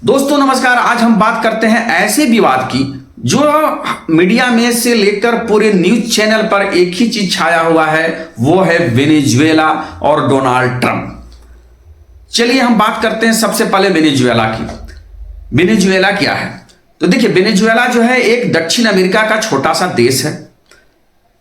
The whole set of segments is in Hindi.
दोस्तों नमस्कार। आज हम बात करते हैं ऐसे विवाद की जो मीडिया में से लेकर पूरे न्यूज चैनल पर एक ही चीज छाया हुआ है, वो है वेनेजुएला और डोनाल्ड ट्रंप। चलिए हम बात करते हैं सबसे पहले वेनेजुएला की। वेनेजुएला क्या है? तो देखिए, वेनेजुएला जो है एक दक्षिण अमेरिका का छोटा सा देश है।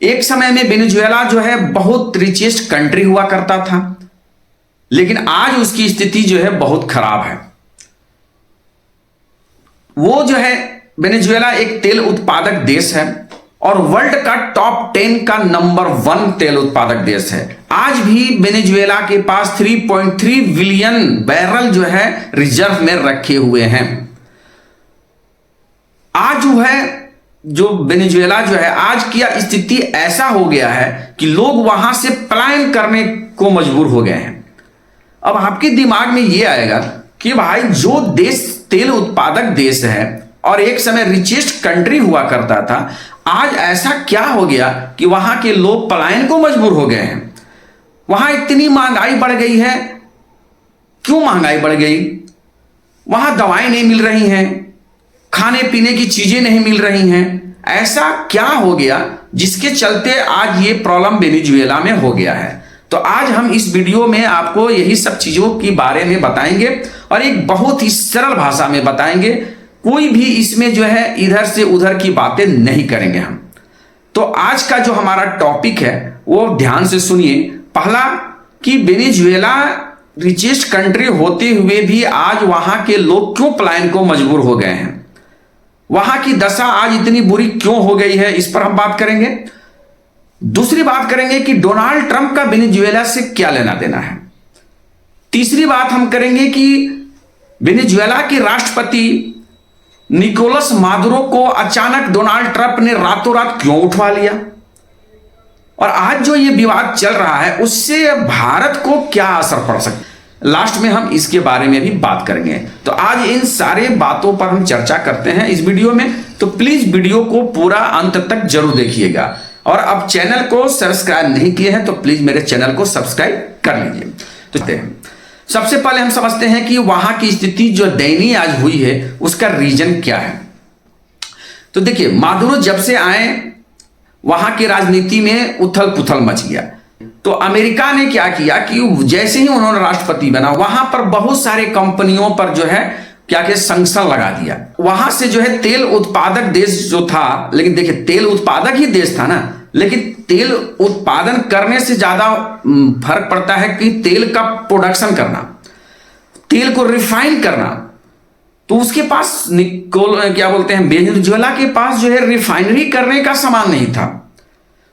एक समय में वेनेजुएला जो है बहुत रिचेस्ट कंट्री हुआ करता था, लेकिन आज उसकी स्थिति जो है बहुत खराब है। वो जो है वेनेजुएला एक तेल उत्पादक देश है और वर्ल्ड का टॉप 10 का नंबर 1 तेल उत्पादक देश है। आज भी वेनेजुएला के पास 3.3 बिलियन बैरल जो है रिजर्व में रखे हुए हैं। आज जो वेनेजुएला जो है आज की स्थिति ऐसा हो गया है कि लोग वहां से पलायन करने को मजबूर हो गए हैं। अब आपके दिमाग में यह आएगा कि भाई जो देश तेल उत्पादक देश है और एक समय रिचेस्ट कंट्री हुआ करता था, आज ऐसा क्या हो गया कि वहां के लोग पलायन को मजबूर हो गए हैं। वहां इतनी महंगाई बढ़ गई है। क्यों महंगाई बढ़ गई? वहां दवाएं नहीं मिल रही हैं, खाने पीने की चीजें नहीं मिल रही हैं। ऐसा क्या हो गया जिसके चलते आज ये प्रॉब्लम वेनेजुएला में हो गया है? तो आज हम इस वीडियो में आपको यही सब चीजों के बारे में बताएंगे और एक बहुत ही सरल भाषा में बताएंगे। कोई भी इसमें जो है इधर से उधर की बातें नहीं करेंगे हम। तो आज का जो हमारा टॉपिक है वो ध्यान से सुनिए। पहला कि वेनेजुएला रिचेस्ट कंट्री होते हुए भी आज वहां के लोग क्यों पलायन को मजबूर हो गए हैं, वहां की दशा आज इतनी बुरी क्यों हो गई है, इस पर हम बात करेंगे। दूसरी बात करेंगे कि डोनाल्ड ट्रंप का वेनेजुएला से क्या लेना देना है। तीसरी बात हम करेंगे कि वेनेजुएला के राष्ट्रपति निकोलस मादुरो को अचानक डोनाल्ड ट्रंप ने रातों रात क्यों उठवा लिया, और आज जो ये विवाद चल रहा है उससे भारत को क्या असर पड़ सकता है। लास्ट में हम इसके बारे में भी बात करेंगे। तो आज इन सारे बातों पर हम चर्चा करते हैं इस वीडियो में। तो प्लीज वीडियो को पूरा अंत तक जरूर देखिएगा, और अब चैनल को सब्सक्राइब नहीं किए हैं तो प्लीज मेरे चैनल को सब्सक्राइब कर लीजिए। तो सबसे पहले हम समझते हैं कि वहां की स्थिति जो दयनीय आज हुई है उसका रीजन क्या है। तो देखिए, मादुरो जब से आए वहां की राजनीति में उथल पुथल मच गया। तो अमेरिका ने क्या किया कि जैसे ही उन्होंने राष्ट्रपति बना, वहां पर बहुत सारे कंपनियों पर जो है क्या संक्शन लगा दिया। वहां से जो है तेल उत्पादक देश जो था, लेकिन देखिए तेल उत्पादक ही देश था ना, लेकिन तेल उत्पादन करने से ज्यादा फर्क पड़ता है कि तेल का प्रोडक्शन करना, तेल को रिफाइन करना। तो उसके पास वेनेजुएला के पास जो है रिफाइनरी करने का सामान नहीं था।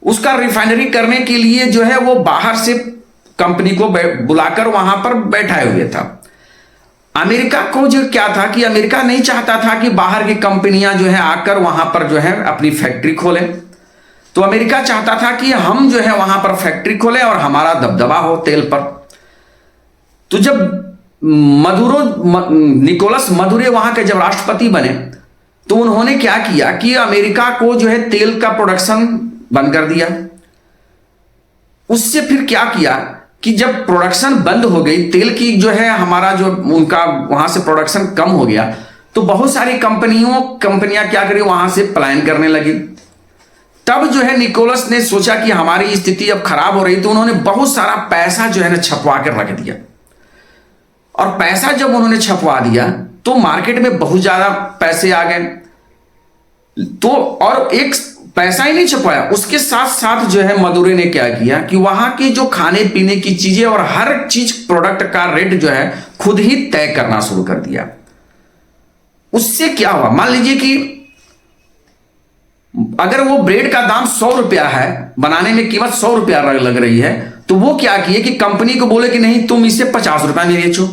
उसका रिफाइनरी करने के लिए जो है वो बाहर से कंपनी को बुलाकर वहां पर बैठाए हुए था। अमेरिका को जो क्या था कि अमेरिका नहीं चाहता था कि बाहर की कंपनियां जो है आकर वहां पर जो है अपनी फैक्ट्री खोलें। तो अमेरिका चाहता था कि हम जो है वहां पर फैक्ट्री खोलें और हमारा दबदबा हो तेल पर। तो जब निकोलस मदुरो वहां के जब राष्ट्रपति बने तो उन्होंने क्या किया कि अमेरिका को जो है तेल का प्रोडक्शन बंद कर दिया। उससे फिर क्या किया कि जब प्रोडक्शन बंद हो गई तेल की, जो है हमारा जो उनका वहां से प्रोडक्शन कम हो गया, तो बहुत सारी कंपनियां क्या करी, वहां से पलायन करने लगी। तब जो है निकोलस ने सोचा कि हमारी स्थिति अब खराब हो रही, तो उन्होंने बहुत सारा पैसा जो है ना छपवा कर रख दिया। और पैसा जब उन्होंने छपवा दिया तो मार्केट में बहुत ज्यादा पैसे आ गए। तो और एक पैसा ही नहीं छपाया, उसके साथ साथ जो है मदुरो ने क्या किया कि वहां की जो खाने पीने की चीजें और हर चीज प्रोडक्ट का रेट जो है खुद ही तय करना शुरू कर दिया। उससे क्या हुआ, मान लीजिए कि अगर वो ब्रेड का दाम 100 रुपया है, बनाने में कीमत 100 रुपया लग रही है, तो वो क्या किए कि कंपनी को बोले कि नहीं तुम इसे 50 रुपया में बेचो।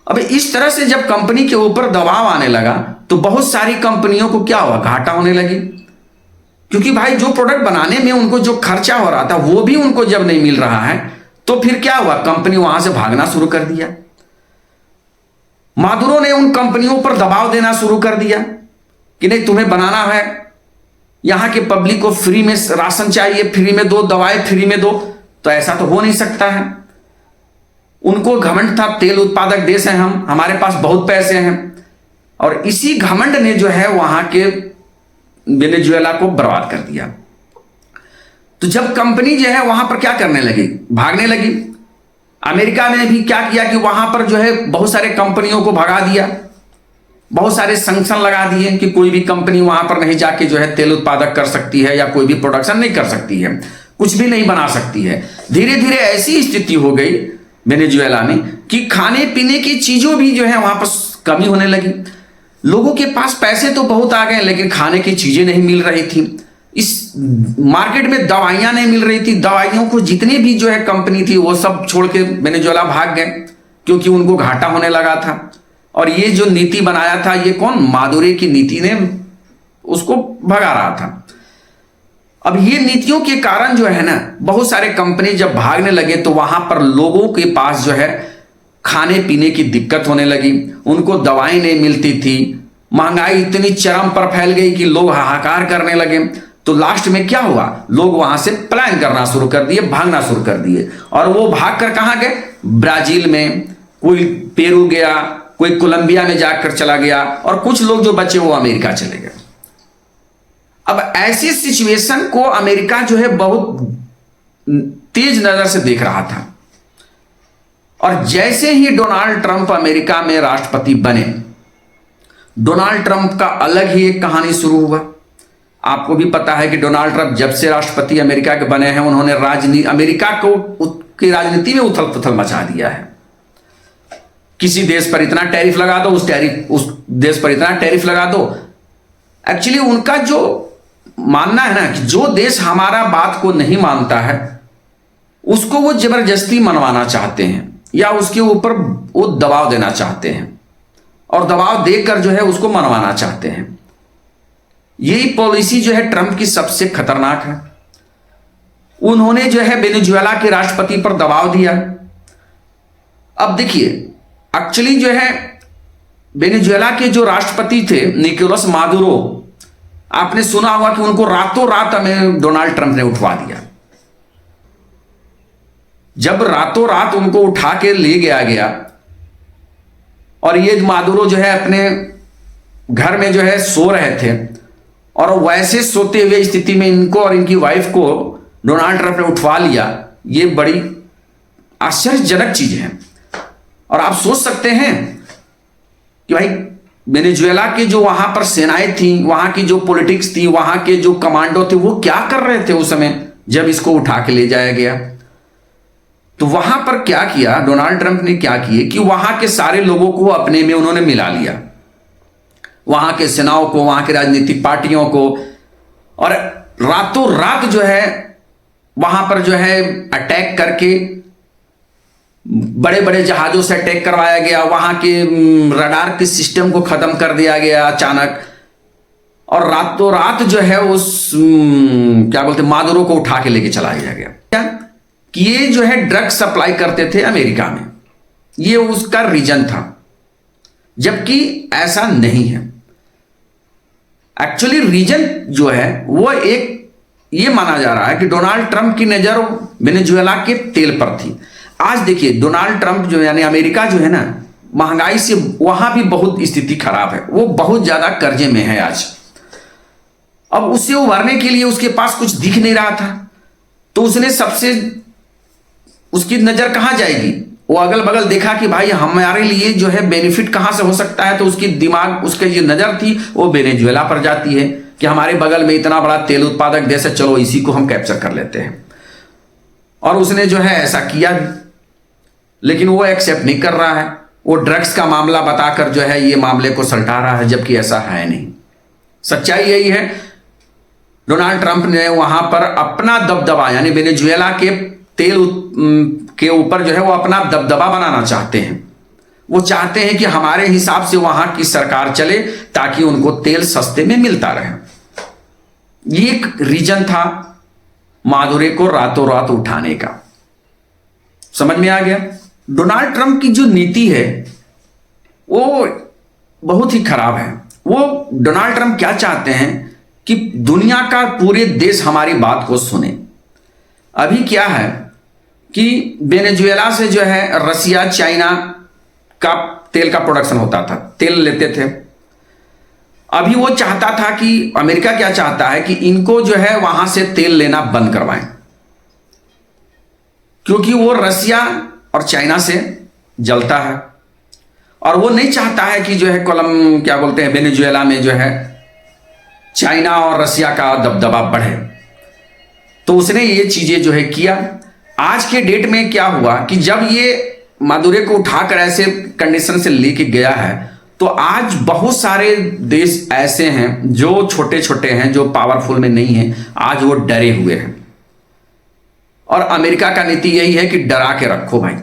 अब इस तरह से जब कंपनी के ऊपर दबाव आने लगा तो बहुत सारी कंपनियों को क्या हुआ, घाटा होने लगी। क्योंकि भाई जो प्रोडक्ट बनाने में उनको जो खर्चा हो रहा था वो भी उनको जब नहीं मिल रहा है, तो फिर क्या हुआ, कंपनी वहां से भागना शुरू कर दिया। मादुरो ने उन कंपनियों पर दबाव देना शुरू कर दिया कि नहीं तुम्हें बनाना है, यहां के पब्लिक को फ्री में राशन चाहिए, फ्री में दो, दवाएं फ्री में दो। तो ऐसा तो हो नहीं सकता है। उनको घमंड था, तेल उत्पादक देश हैं हम, हमारे पास बहुत पैसे हैं, और इसी घमंड ने जो है वहां के वेनेजुएला को बर्बाद कर दिया। तो जब कंपनी जो है वहां पर क्या करने लगी, भागने लगी। अमेरिका ने भी क्या किया कि वहां पर जो है बहुत सारे कंपनियों को भगा दिया, बहुत सारे सैंक्शन लगा दिए कि कोई भी कंपनी वहां पर नहीं जाके जो है तेल उत्पादक कर सकती है या कोई भी प्रोडक्शन नहीं कर सकती है, कुछ भी नहीं बना सकती है। धीरे धीरे ऐसी स्थिति हो गई वेनेजुएला में कि खाने पीने की चीजों भी जो है वहां पर कमी होने लगी। लोगों के पास पैसे तो बहुत आ गए लेकिन खाने की चीजें नहीं मिल रही थी। इस मार्केट में दवाइयां नहीं मिल रही थी, दवाइयों को जितनी भी जो है कंपनी थी वो सब छोड़ के वेनेजुएला भाग गए क्योंकि उनको घाटा होने लगा था। और ये जो नीति बनाया था, ये कौन, मादुरो की नीति ने उसको भगा रहा था। अब ये नीतियों के कारण जो है ना बहुत सारे कंपनी जब भागने लगे तो वहां पर लोगों के पास जो है खाने पीने की दिक्कत होने लगी, उनको दवाई नहीं मिलती थी, महंगाई इतनी चरम पर फैल गई कि लोग हाहाकार करने लगे। तो लास्ट में क्या हुआ, लोग वहां से पलायन करना शुरू कर दिए, भागना शुरू कर दिए। और वो भाग कर कहां गए, ब्राजील में, कोई पेरू गया, कोई कोलंबिया में जाकर चला गया, और कुछ लोग जो बचे वो अमेरिका चले गए। अब ऐसी सिचुएशन को अमेरिका जो है बहुत तेज नजर से देख रहा था। और जैसे ही डोनाल्ड ट्रंप अमेरिका में राष्ट्रपति बने, डोनाल्ड ट्रंप का अलग ही एक कहानी शुरू हुआ। आपको भी पता है कि डोनाल्ड ट्रंप जब से राष्ट्रपति अमेरिका के बने हैं उन्होंने अमेरिका को की राजनीति में उथल पुथल मचा दिया है। किसी देश पर इतना टैरिफ लगा दो, उस देश पर इतना टैरिफ लगा दो। एक्चुअली उनका जो मानना है ना कि जो देश हमारा बात को नहीं मानता है उसको वो जबरदस्ती मनवाना चाहते हैं या उसके ऊपर वो दबाव देना चाहते हैं और दबाव देकर जो है उसको मनवाना चाहते हैं। यही पॉलिसी जो है ट्रंप की सबसे खतरनाक है। उन्होंने जो है वेनेजुएला के राष्ट्रपति पर दबाव दिया। अब देखिए, एक्चुअली जो है वेनेजुएला के जो राष्ट्रपति थे निकोलस मादुरो, आपने सुना होगा कि उनको रातों रात हमें डोनाल्ड ट्रंप ने उठवा दिया। जब रातों रात उनको उठा के ले गया और ये मादुरो जो है अपने घर में जो है सो रहे थे और वैसे सोते हुए स्थिति में इनको और इनकी वाइफ को डोनाल्ड ट्रंप ने उठवा लिया, ये बड़ी आश्चर्यजनक चीज है। और आप सोच सकते हैं कि भाई वेनेजुएला के जो वहां पर सेनाएं थी, वहां की जो पॉलिटिक्स थी, वहां के जो कमांडो थे, वो क्या कर रहे थे उस समय जब इसको उठा के ले जाया गया। तो वहां पर क्या किया डोनाल्ड ट्रंप ने, क्या किए कि वहां के सारे लोगों को अपने में उन्होंने मिला लिया, वहां के सेनाओं को, वहां के राजनीतिक पार्टियों को, और रातों रात जो है वहां पर जो है अटैक करके बड़े बड़े जहाजों से अटैक करवाया गया, वहां के रडार के सिस्टम को खत्म कर दिया गया अचानक, और रातों रात जो है उस क्या बोलते मादुरो को उठा के लेके चला गया। क्या कि ये जो है ड्रग सप्लाई करते थे अमेरिका में, ये उसका रीजन था, जबकि ऐसा नहीं है। एक्चुअली रीजन जो है वो एक ये माना जा रहा है कि डोनाल्ड ट्रंप की नजर वेनेजुएला के तेल पर थी। आज देखिए डोनाल्ड ट्रंप जो यानी अमेरिका जो है ना, महंगाई से वहां भी बहुत स्थिति खराब है, वो बहुत ज्यादा कर्जे में है आज। अब उससे उभरने के लिए उसके पास कुछ दिख नहीं रहा था, तो उसने सबसे उसकी नजर कहां जाएगी, वो अगल बगल देखा कि भाई हमारे लिए जो है बेनिफिट कहां से हो सकता है, तो उसकी दिमाग, उसकी जो नजर थी वो वेनेजुएला पर जाती है कि हमारे बगल में इतना बड़ा तेल उत्पादक देश है, चलो इसी को हम कैप्चर कर लेते हैं। और उसने जो है ऐसा किया, लेकिन वो एक्सेप्ट नहीं कर रहा है, वो ड्रग्स का मामला बताकर जो है ये मामले को सलटा रहा है, जबकि ऐसा है नहीं। सच्चाई यही है, डोनाल्ड ट्रंप ने वहां पर अपना दबदबा यानी वेनेजुएला के तेल के ऊपर जो है वो अपना दबदबा बनाना चाहते हैं। वो चाहते हैं कि हमारे हिसाब से वहां की सरकार चले ताकि उनको तेल सस्ते में मिलता रहे। ये एक रीजन था मादुरो को रातों रात उठाने का। समझ में आ गया? डोनाल्ड ट्रंप की जो नीति है वो बहुत ही खराब है। वो डोनाल्ड ट्रंप क्या चाहते हैं कि दुनिया का पूरे देश हमारी बात को सुने। अभी क्या है कि वेनेजुएला से जो है रसिया चाइना का तेल का प्रोडक्शन होता था, तेल लेते थे। अभी वो चाहता था कि अमेरिका क्या चाहता है कि इनको जो है वहां से तेल लेना बंद करवाएं, क्योंकि वो रसिया और चाइना से जलता है और वो नहीं चाहता है कि जो है क्या बोलते हैं, वेनेजुएला में जो है चाइना और रसिया का दबदबा बढ़े। तो उसने ये चीजें जो है किया। आज के डेट में क्या हुआ कि जब ये मादुरो को उठाकर ऐसे कंडीशन से लेके गया है, तो आज बहुत सारे देश ऐसे हैं जो छोटे छोटे हैं, जो पावरफुल में नहीं है, आज वो डरे हुए हैं। और अमेरिका का नीति यही है कि डरा के रखो भाई।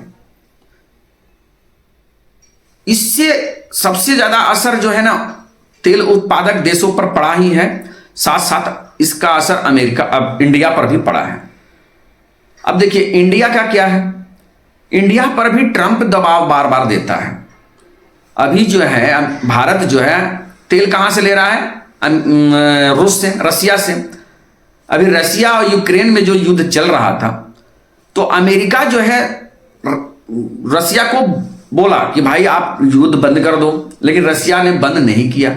इससे सबसे ज्यादा असर जो है ना तेल उत्पादक देशों पर पड़ा ही है, साथ साथ इसका असर अमेरिका अब इंडिया पर भी पड़ा है। अब देखिए इंडिया का क्या है, इंडिया पर भी ट्रंप दबाव बार बार देता है। अभी जो है भारत जो है तेल कहां से ले रहा है, रूस से, रसिया से। अभी रसिया और यूक्रेन में जो युद्ध चल रहा था, तो अमेरिका जो है रसिया को बोला कि भाई आप युद्ध बंद कर दो, लेकिन रसिया ने बंद नहीं किया।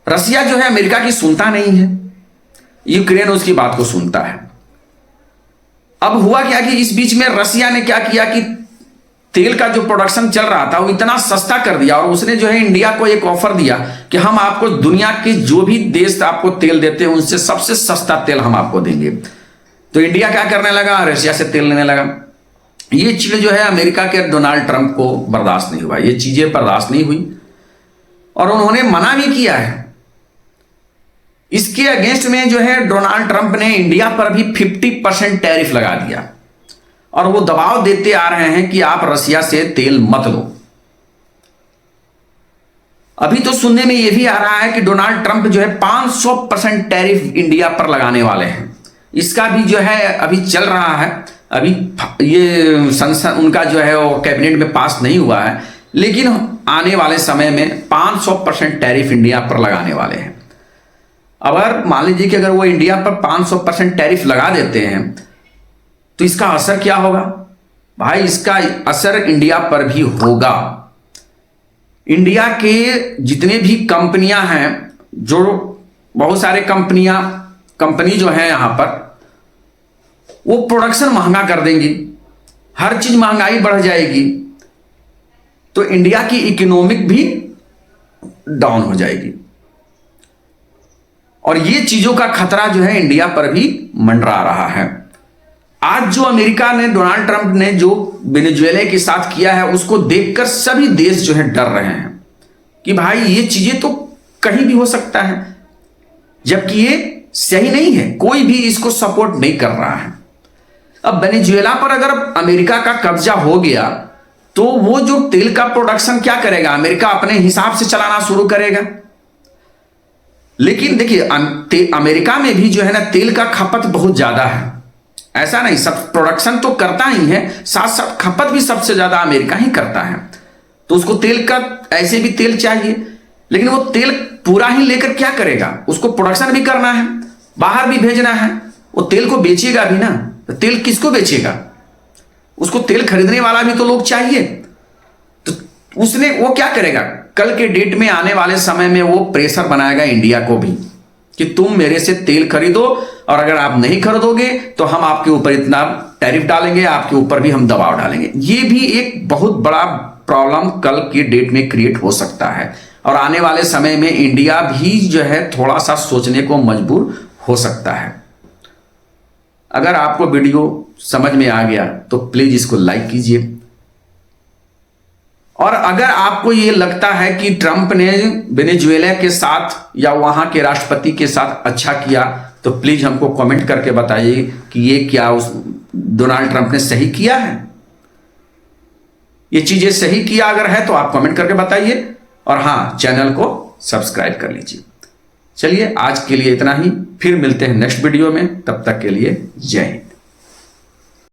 रसिया जो है अमेरिका की सुनता नहीं है, यूक्रेन उसकी बात को सुनता है। अब हुआ क्या कि इस बीच में रसिया ने क्या किया कि तेल का जो प्रोडक्शन चल रहा था वो इतना सस्ता कर दिया, और उसने जो है इंडिया को एक ऑफर दिया कि हम आपको दुनिया के जो भी देश आपको तेल देते हैं उनसे सबसे सस्ता तेल हम आपको देंगे। तो इंडिया क्या करने लगा, रसिया से तेल लेने लगा। ये चीज जो है अमेरिका के डोनाल्ड ट्रंप को बर्दाश्त नहीं हुआ, ये चीजें बर्दाश्त नहीं हुई और उन्होंने मना भी किया है। इसके अगेंस्ट में जो है डोनाल्ड ट्रंप ने इंडिया पर भी 50% टैरिफ लगा दिया और वो दबाव देते आ रहे हैं कि आप रसिया से तेल मत लो। अभी तो सुनने में यह भी आ रहा है कि डोनाल्ड ट्रंप जो है 500% टैरिफ इंडिया पर लगाने वाले हैं। इसका भी जो है अभी चल रहा है, अभी ये संसद उनका जो है वो कैबिनेट में पास नहीं हुआ है, लेकिन आने वाले समय में 500% टैरिफ इंडिया पर लगाने वाले हैं। अगर मान लीजिए कि अगर वो इंडिया पर 500% टैरिफ लगा देते हैं तो इसका असर क्या होगा भाई, इसका असर इंडिया पर भी होगा। इंडिया के जितने भी कंपनियां हैं, जो बहुत सारे कंपनी जो है यहां पर, वो प्रोडक्शन महंगा कर देंगी, हर चीज महंगाई बढ़ जाएगी, तो इंडिया की इकोनॉमिक भी डाउन हो जाएगी। और ये चीजों का खतरा जो है इंडिया पर भी मंडरा रहा है। आज जो अमेरिका ने, डोनाल्ड ट्रंप ने जो वेनेजुएला के साथ किया है, उसको देखकर सभी देश जो है डर रहे हैं कि भाई ये चीजें तो कहीं भी हो सकता है, जबकि ये सही नहीं है, कोई भी इसको सपोर्ट नहीं कर रहा है। अब वेनेजुएला पर अगर अमेरिका का कब्जा हो गया तो वो जो तेल का प्रोडक्शन क्या करेगा, अमेरिका अपने हिसाब से चलाना शुरू करेगा। लेकिन देखिए अमेरिका में भी जो है ना तेल का खपत बहुत ज्यादा है, ऐसा नहीं, सब प्रोडक्शन तो करता ही है, साथ साथ खपत भी सबसे ज्यादा अमेरिका ही करता है। तो उसको तेल का ऐसे भी तेल चाहिए, लेकिन वो तेल पूरा ही लेकर क्या करेगा, उसको प्रोडक्शन भी करना है, बाहर भी भेजना है, वो तेल को बेचेगा भी ना। तो तेल किसको बेचेगा, उसको तेल खरीदने वाला भी तो लोग चाहिए। तो उसने वो क्या करेगा, कल के डेट में आने वाले समय में वो प्रेशर बनाएगा इंडिया को भी कि तुम मेरे से तेल खरीदो, और अगर आप नहीं खरीदोगे तो हम आपके ऊपर इतना टैरिफ डालेंगे, आपके ऊपर भी हम दबाव डालेंगे। ये भी एक बहुत बड़ा प्रॉब्लम कल की डेट में क्रिएट हो सकता है, और आने वाले समय में इंडिया भी जो है थोड़ा सा सोचने को मजबूर हो सकता है। अगर आपको वीडियो समझ में आ गया तो प्लीज इसको लाइक कीजिए, और अगर आपको ये लगता है कि ट्रंप ने वेनेजुएला के साथ या वहां के राष्ट्रपति के साथ अच्छा किया, तो प्लीज हमको कमेंट करके बताइए कि ये क्या उस डोनाल्ड ट्रंप ने सही किया है, ये चीजें सही किया अगर है तो आप कमेंट करके बताइए, और हाँ चैनल को सब्सक्राइब कर लीजिए। चलिए आज के लिए इतना ही, फिर मिलते हैं नेक्स्ट वीडियो में, तब तक के लिए जय हिंद।